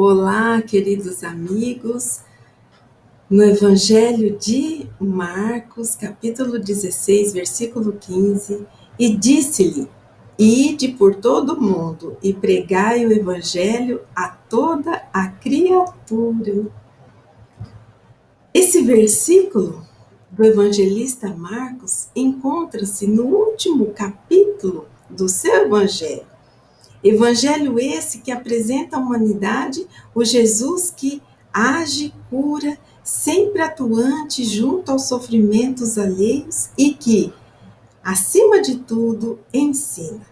Olá, queridos amigos. No Evangelho de Marcos, capítulo 16, versículo 15, e disse-lhe: Ide por todo o mundo e pregai o Evangelho a toda a criatura. Esse versículo do evangelista Marcos encontra-se no último capítulo do seu Evangelho. Evangelho esse que apresenta à humanidade o Jesus que age, cura, sempre atuante junto aos sofrimentos alheios e que, acima de tudo, ensina.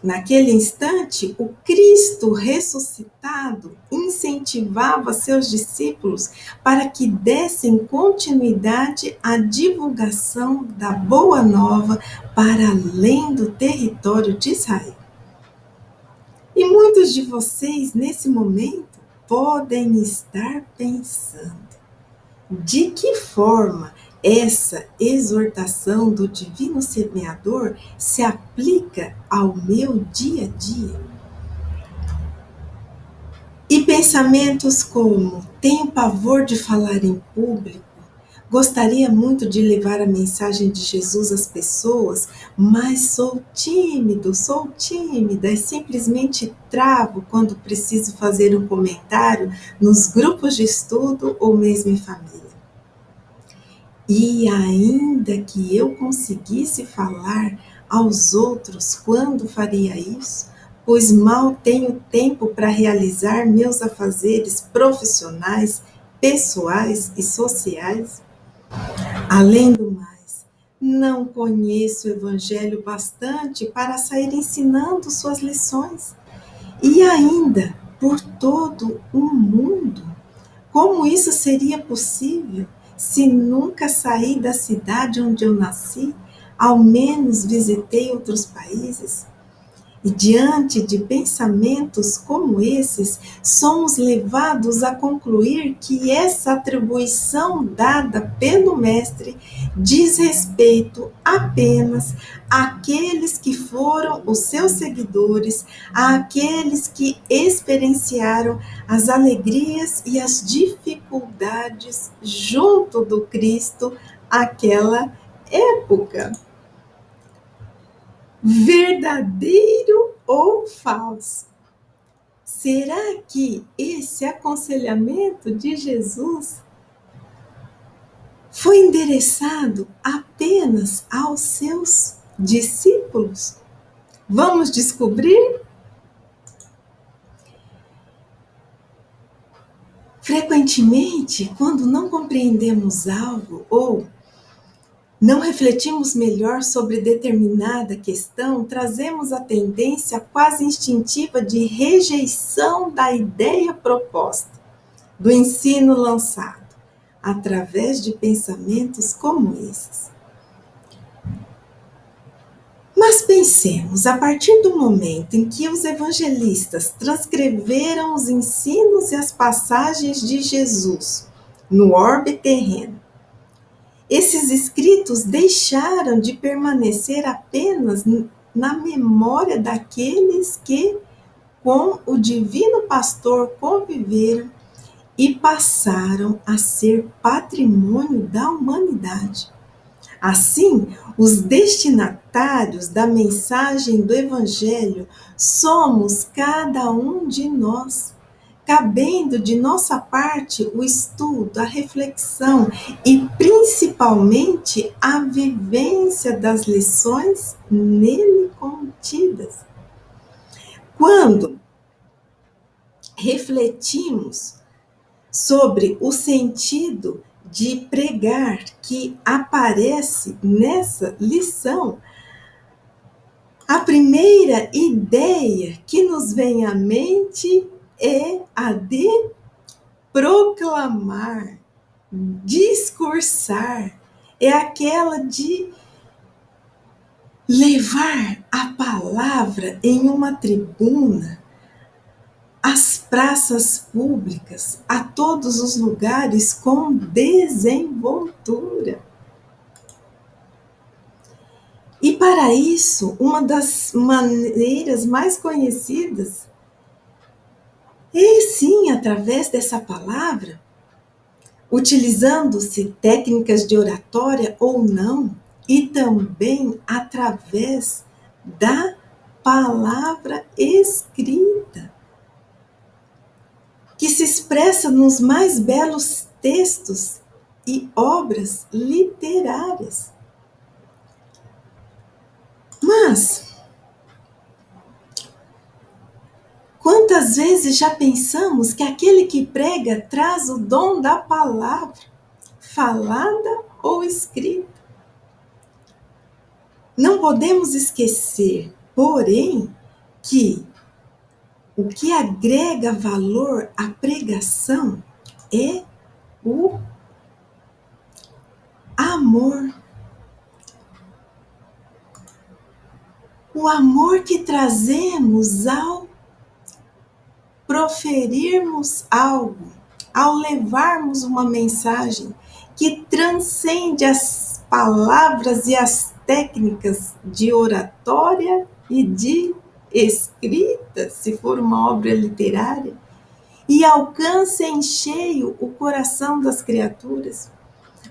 Naquele instante, o Cristo ressuscitado incentivava seus discípulos para que dessem continuidade à divulgação da Boa Nova para além do território de Israel. E muitos de vocês, nesse momento, podem estar pensando: de que forma essa exortação do Divino Semeador se aplica ao meu dia a dia? E pensamentos como: tenho pavor de falar em público, gostaria muito de levar a mensagem de Jesus às pessoas, mas sou tímida e simplesmente travo quando preciso fazer um comentário nos grupos de estudo ou mesmo em família. E ainda que eu conseguisse falar aos outros, quando faria isso? Pois mal tenho tempo para realizar meus afazeres profissionais, pessoais e sociais. Além do mais, não conheço o Evangelho bastante para sair ensinando suas lições. E ainda, por todo o mundo. Como isso seria possível se nunca saí da cidade onde eu nasci, ao menos visitei outros países? E diante de pensamentos como esses, somos levados a concluir que essa atribuição dada pelo Mestre diz respeito apenas àqueles que foram os seus seguidores, àqueles que experienciaram as alegrias e as dificuldades junto do Cristo àquela época. Verdadeiro ou falso? Será que esse aconselhamento de Jesus foi endereçado apenas aos seus discípulos? Vamos descobrir? Frequentemente, quando não compreendemos algo ou não refletimos melhor sobre determinada questão, trazemos a tendência quase instintiva de rejeição da ideia proposta, do ensino lançado, através de pensamentos como esses. Mas pensemos, a partir do momento em que os evangelistas transcreveram os ensinos e as passagens de Jesus no orbe terreno, esses escritos deixaram de permanecer apenas na memória daqueles que com o divino pastor conviveram e passaram a ser patrimônio da humanidade. Assim, os destinatários da mensagem do Evangelho somos cada um de nós, cabendo de nossa parte o estudo, a reflexão e principalmente a vivência das lições nele contidas. Quando refletimos sobre o sentido de pregar que aparece nessa lição, a primeira ideia que nos vem à mente é a de proclamar, discursar, é aquela de levar a palavra em uma tribuna, às praças públicas, a todos os lugares com desenvoltura. E para isso, uma das maneiras mais conhecidas E sim, através dessa palavra, utilizando-se técnicas de oratória ou não, e também através da palavra escrita, que se expressa nos mais belos textos e obras literárias. Mas, quantas vezes já pensamos que aquele que prega traz o dom da palavra, falada ou escrita? Não podemos esquecer, porém, que o que agrega valor à pregação é o amor. O amor que trazemos ao proferirmos algo, ao levarmos uma mensagem que transcende as palavras e as técnicas de oratória e de escrita, se for uma obra literária, e alcança em cheio o coração das criaturas.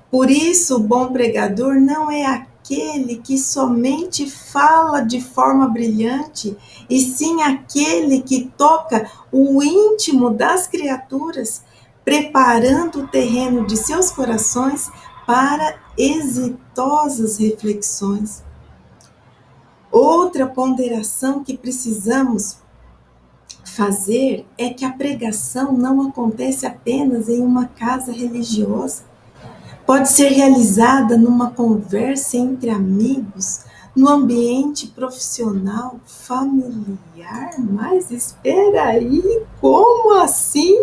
Por isso, o bom pregador não é aquele que somente fala de forma brilhante, e sim aquele que toca o íntimo das criaturas, preparando o terreno de seus corações para exitosas reflexões. Outra ponderação que precisamos fazer é que a pregação não acontece apenas em uma casa religiosa. Pode ser realizada numa conversa entre amigos, no ambiente profissional, familiar. Mas espera aí, como assim?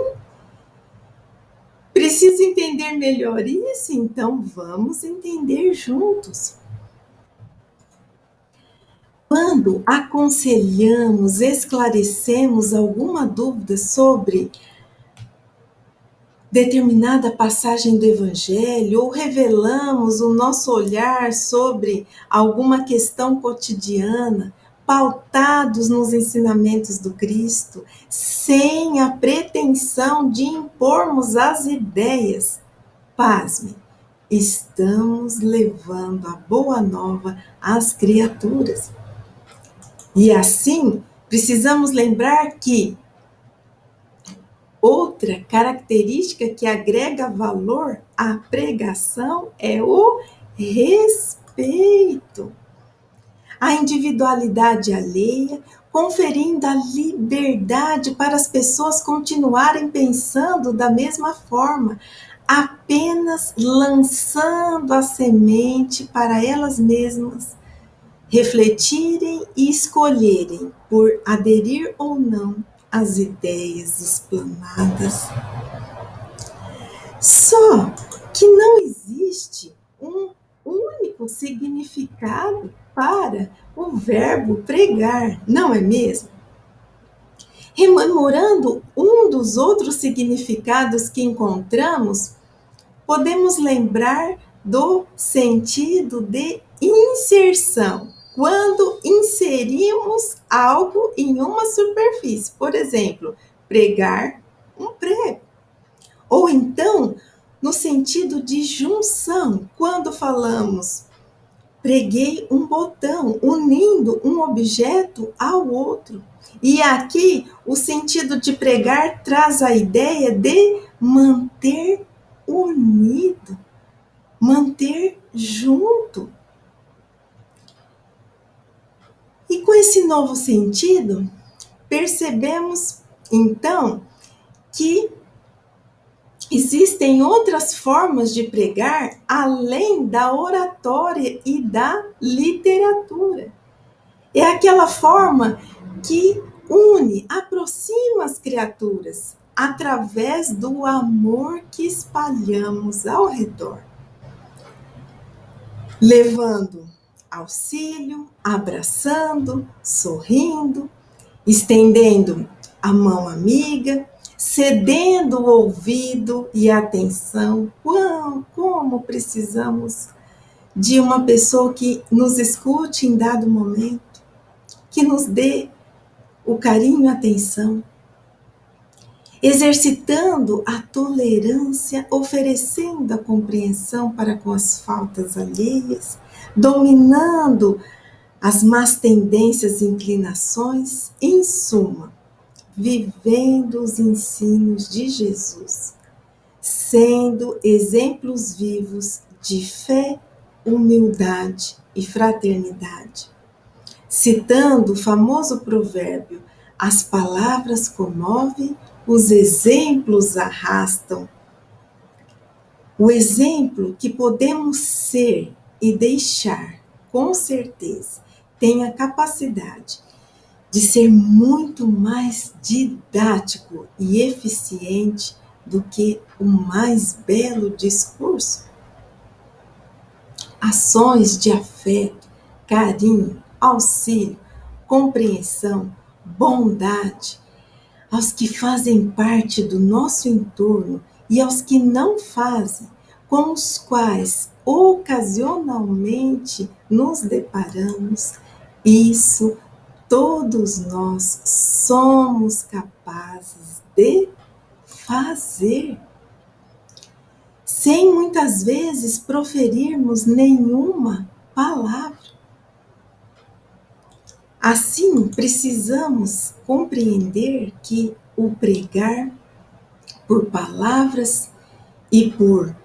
Preciso entender melhor isso? Então vamos entender juntos. Quando aconselhamos, esclarecemos alguma dúvida sobre determinada passagem do Evangelho, ou revelamos o nosso olhar sobre alguma questão cotidiana, pautados nos ensinamentos do Cristo, sem a pretensão de impormos as ideias, pasme, estamos levando a boa nova às criaturas. E assim, precisamos lembrar que outra característica que agrega valor à pregação é o respeito. A individualidade alheia, conferindo a liberdade para as pessoas continuarem pensando da mesma forma, apenas lançando a semente para elas mesmas refletirem e escolherem por aderir ou não as ideias explanadas. Só que não existe um único significado para o verbo pregar, não é mesmo? Rememorando um dos outros significados que encontramos, podemos lembrar do sentido de inserção. Quando inserimos algo em uma superfície, por exemplo, pregar um prego. Ou então, no sentido de junção, quando falamos preguei um botão, unindo um objeto ao outro. E aqui, o sentido de pregar traz a ideia de manter unido, manter junto. E com esse novo sentido, percebemos, então, que existem outras formas de pregar além da oratória e da literatura. É aquela forma que une, aproxima as criaturas através do amor que espalhamos ao redor, levando auxílio, abraçando, sorrindo, estendendo a mão amiga, cedendo o ouvido e atenção. Como precisamos de uma pessoa que nos escute em dado momento, que nos dê o carinho e a atenção. exercitando a tolerância, oferecendo a compreensão para com as faltas alheias, dominando as más tendências e inclinações, em suma, vivendo os ensinos de Jesus, sendo exemplos vivos de fé, humildade e fraternidade. Citando o famoso provérbio: as palavras comovem, os exemplos arrastam. O exemplo que podemos ser e deixar, com certeza, tem a capacidade de ser muito mais didático e eficiente do que o mais belo discurso. Ações de afeto, carinho, auxílio, compreensão, bondade, aos que fazem parte do nosso entorno e aos que não fazem, com os quais ocasionalmente nos deparamos, isso todos nós somos capazes de fazer, sem muitas vezes proferirmos nenhuma palavra. Assim, precisamos compreender que o pregar por palavras e por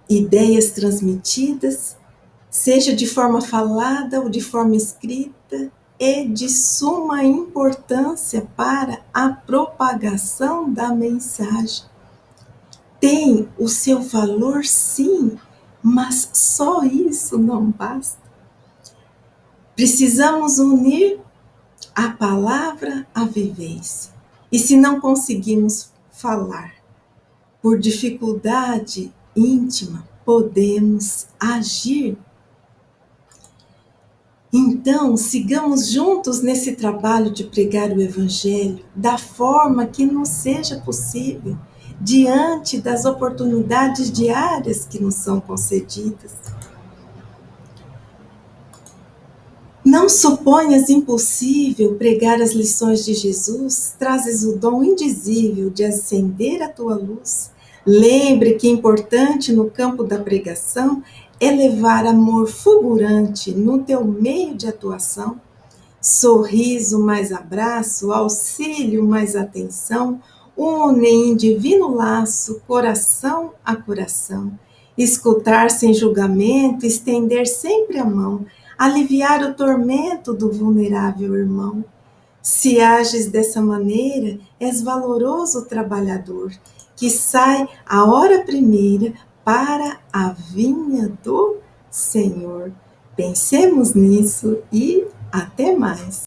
ideias transmitidas, seja de forma falada ou de forma escrita, é de suma importância para a propagação da mensagem. Tem o seu valor, sim, mas só isso não basta. Precisamos unir a palavra à vivência. E se não conseguimos falar por dificuldade íntima, podemos agir. Então, sigamos juntos nesse trabalho de pregar o Evangelho da forma que nos seja possível, diante das oportunidades diárias que nos são concedidas. Não suponhas impossível pregar as lições de Jesus, trazes o dom indizível de acender a tua luz. Lembre que importante no campo da pregação é levar amor fulgurante no teu meio de atuação. Sorriso mais abraço, auxílio mais atenção, unem em divino laço, coração a coração. Escutar sem julgamento, estender sempre a mão, aliviar o tormento do vulnerável irmão. Se ages dessa maneira, és valoroso trabalhador, que sai a hora primeira para a vinha do Senhor. Pensemos nisso e até mais.